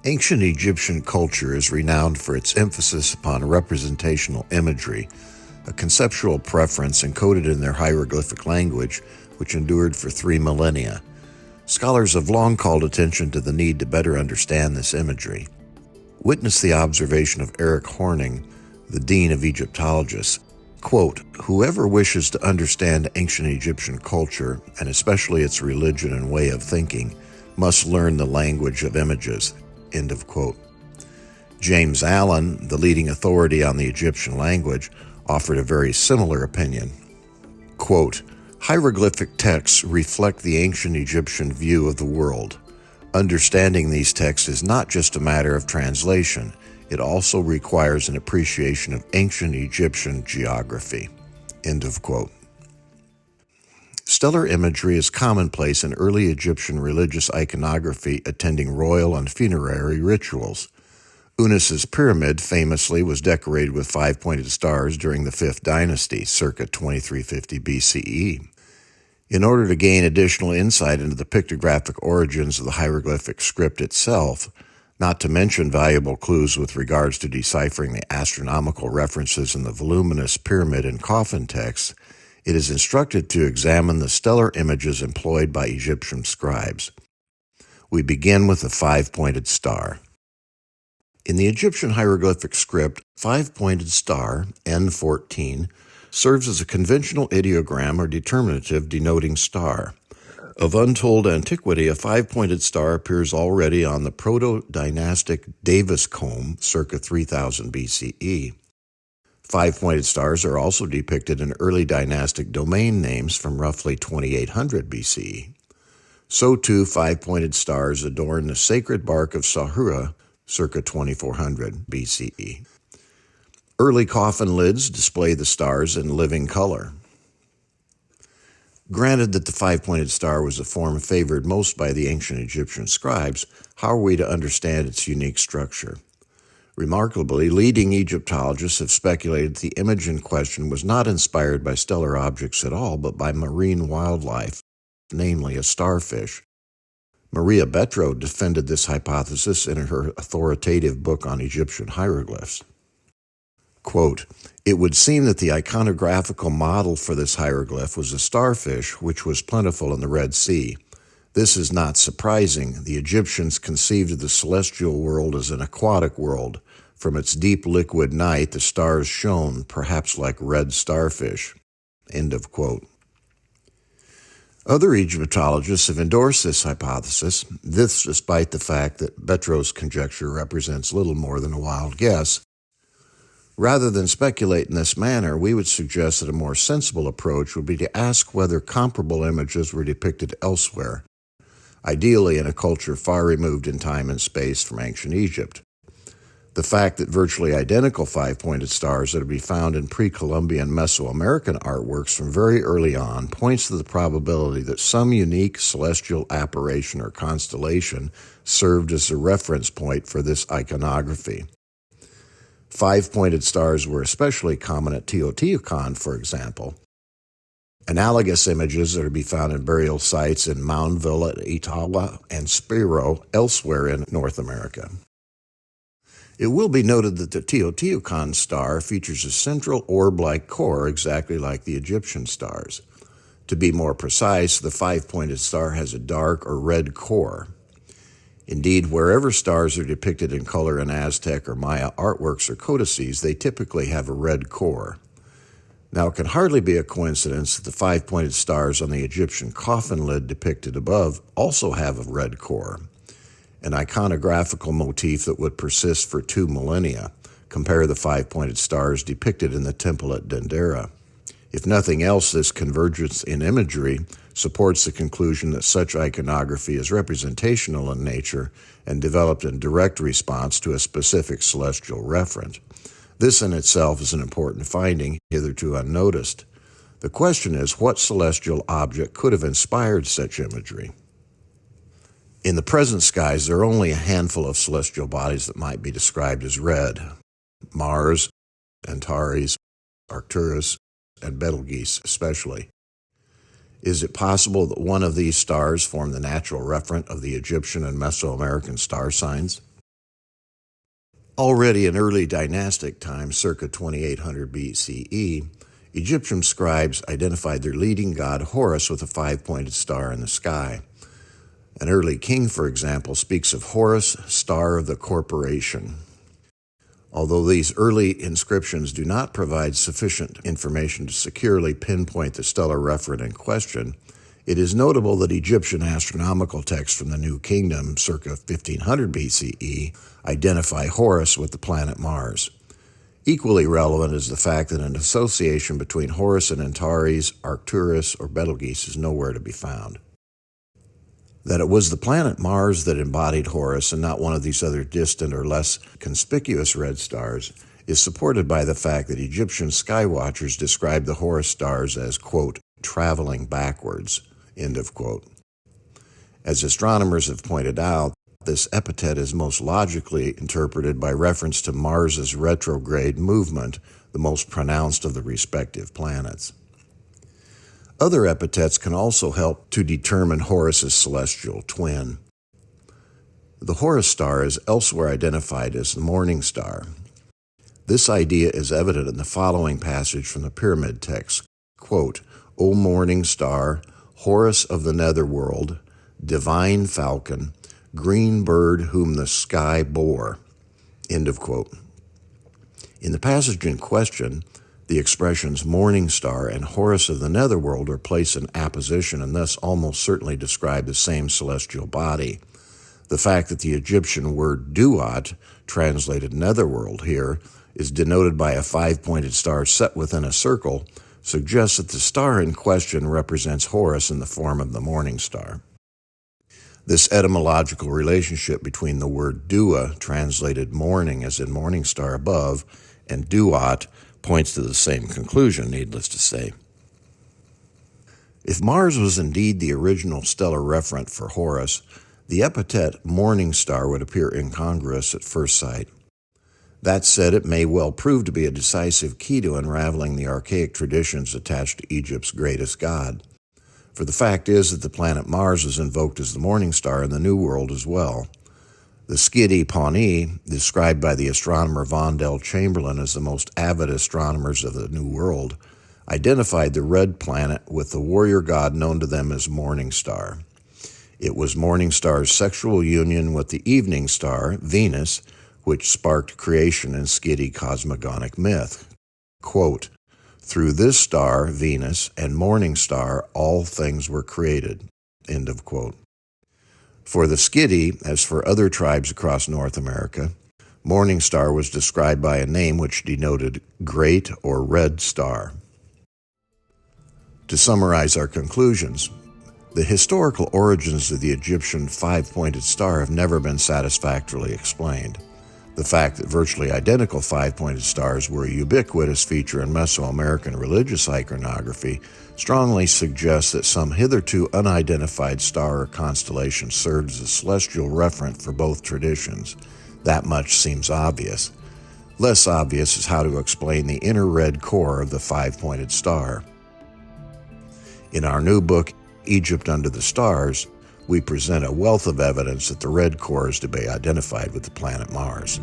Ancient Egyptian culture is renowned for its emphasis upon representational imagery, a conceptual preference encoded in their hieroglyphic language, which endured for 3 millennia. Scholars have long called attention to the need to better understand this imagery. Witness the observation of Eric Horning, the dean of Egyptologists. Quote, "Whoever wishes to understand ancient Egyptian culture, and especially its religion and way of thinking, must learn the language of images." End of quote. James Allen, the leading authority on the Egyptian language, offered a very similar opinion. Quote, "Hieroglyphic texts reflect the ancient Egyptian view of the world. Understanding these texts is not just a matter of translation, it also requires an appreciation of ancient Egyptian geography." End of quote. Stellar imagery is commonplace in early Egyptian religious iconography attending royal and funerary rituals. Unis's pyramid famously was decorated with 5-pointed stars during the 5th dynasty, circa 2350 BCE. In order to gain additional insight into the pictographic origins of the hieroglyphic script itself, not to mention valuable clues with regards to deciphering the astronomical references in the voluminous pyramid and coffin texts, it is instructed to examine the stellar images employed by Egyptian scribes. We begin with the 5-pointed star. In the Egyptian hieroglyphic script, 5-pointed star, N14, serves as a conventional ideogram or determinative denoting star. Of untold antiquity, a 5-pointed star appears already on the proto-dynastic Davis comb, circa 3000 BCE. 5-pointed stars are also depicted in early dynastic domain names from roughly 2800 BCE. So too, 5-pointed stars adorn the sacred bark of Sahura, circa 2400 BCE. Early coffin lids display the stars in living color. Granted that the 5-pointed star was a form favored most by the ancient Egyptian scribes, how are we to understand its unique structure? Remarkably, leading Egyptologists have speculated the image in question was not inspired by stellar objects at all, but by marine wildlife, namely a starfish. Maria Betro defended this hypothesis in her authoritative book on Egyptian hieroglyphs. Quote, "It would seem that the iconographical model for this hieroglyph was a starfish, which was plentiful in the Red Sea. This is not surprising. The Egyptians conceived of the celestial world as an aquatic world. From its deep liquid night, the stars shone, perhaps like red starfish." End of quote. Other Egyptologists have endorsed this hypothesis, this despite the fact that Betro's conjecture represents little more than a wild guess. Rather than speculate in this manner, we would suggest that a more sensible approach would be to ask whether comparable images were depicted elsewhere, ideally in a culture far removed in time and space from ancient Egypt. The fact that virtually identical 5-pointed stars are to be found in pre-Columbian Mesoamerican artworks from very early on points to the probability that some unique celestial apparition or constellation served as a reference point for this iconography. 5-pointed stars were especially common at Teotihuacan, for example. Analogous images are to be found in burial sites in Moundville, Etowah, and Spiro elsewhere in North America. It will be noted that the Teotihuacan star features a central orb-like core exactly like the Egyptian stars. To be more precise, the 5-pointed star has a dark or red core. Indeed, wherever stars are depicted in color in Aztec or Maya artworks or codices, they typically have a red core. Now, it can hardly be a coincidence that the 5-pointed stars on the Egyptian coffin lid depicted above also have a red core, an iconographical motif that would persist for 2 millennia. Compare the 5-pointed stars depicted in the temple at Dendera. If nothing else, this convergence in imagery supports the conclusion that such iconography is representational in nature and developed in direct response to a specific celestial referent. This in itself is an important finding, hitherto unnoticed. The question is, what celestial object could have inspired such imagery? In the present skies, there are only a handful of celestial bodies that might be described as red: Mars, Antares, Arcturus, and Betelgeuse especially. Is it possible that one of these stars formed the natural referent of the Egyptian and Mesoamerican star signs? Already in early dynastic times, circa 2800 BCE, Egyptian scribes identified their leading god Horus with a five-pointed star in the sky. An early king, for example, speaks of Horus, star of the corporation. Although these early inscriptions do not provide sufficient information to securely pinpoint the stellar referent in question, it is notable that Egyptian astronomical texts from the New Kingdom, circa 1500 BCE, identify Horus with the planet Mars. Equally relevant is the fact that an association between Horus and Antares, Arcturus, or Betelgeuse is nowhere to be found. That it was the planet Mars that embodied Horus and not one of these other distant or less conspicuous red stars is supported by the fact that Egyptian skywatchers described the Horus stars as, quote, traveling backwards, end of quote. As astronomers have pointed out, this epithet is most logically interpreted by reference to Mars's retrograde movement, the most pronounced of the respective planets. Other epithets can also help to determine Horus's celestial twin. The Horus star is elsewhere identified as the morning star. This idea is evident in the following passage from the Pyramid text, quote, O morning star, Horus of the netherworld, divine falcon, green bird whom the sky bore, end of quote. In the passage in question, the expressions morning star and Horus of the netherworld are placed in apposition and thus almost certainly describe the same celestial body. The fact that the Egyptian word duat, translated netherworld here, is denoted by a five-pointed star set within a circle suggests that the star in question represents Horus in the form of the morning star. This etymological relationship between the word dua, translated morning as in morning star above, and duat points to the same conclusion, needless to say. If Mars was indeed the original stellar referent for Horus, the epithet morning star would appear incongruous at first sight. That said, it may well prove to be a decisive key to unraveling the archaic traditions attached to Egypt's greatest god. For the fact is that the planet Mars is invoked as the morning star in the New World as well. The Skidi Pawnee, described by the astronomer Vondel Chamberlain as the most avid astronomers of the New World, identified the red planet with the warrior god known to them as Morning Star. It was Morning Star's sexual union with the evening star, Venus, which sparked creation in Skidi cosmogonic myth. Quote, through this star, Venus, and Morning Star, all things were created, end of quote. For the Skidi, as for other tribes across North America, Morning Star was described by a name which denoted great or red star. To summarize our conclusions, the historical origins of the Egyptian five-pointed star have never been satisfactorily explained. The fact that virtually identical five-pointed stars were a ubiquitous feature in Mesoamerican religious iconography strongly suggests that some hitherto unidentified star or constellation served as a celestial referent for both traditions. That much seems obvious. Less obvious is how to explain the inner red core of the five-pointed star. In our new book, Egypt Under the Stars, we present a wealth of evidence that the red core is to be identified with the planet Mars.